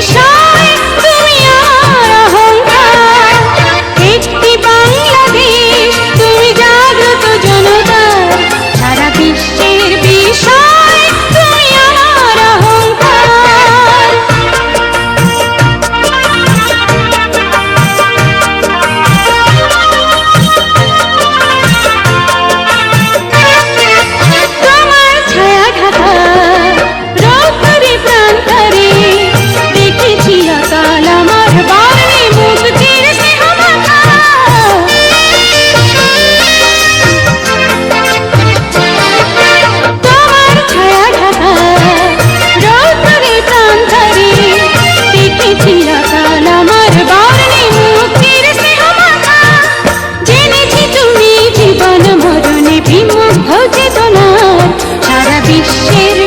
বিষয় তুমি আর অহংকার। একটি বাংলাদেশ তুমি জাগ্রত জনতার, সারা বিশ্বের বিষয় তুমি আর অহংকার। তোমার ছায়া ঢাকা রৌদ্রে প্রান্তরে দেখেছি অকাল আমার বাণী মুক্তির স্নেহ মাখা। তোমার ছায়া ঢাকা রৌদ্রে প্রান্তরে দেখেছি অকাল আমার বাণী মুক্তির স্নেহ মাখা। জেনেছি তুমি জীবন মরণে বিমুগ্ধ চেতনার, সারা বিশ্বের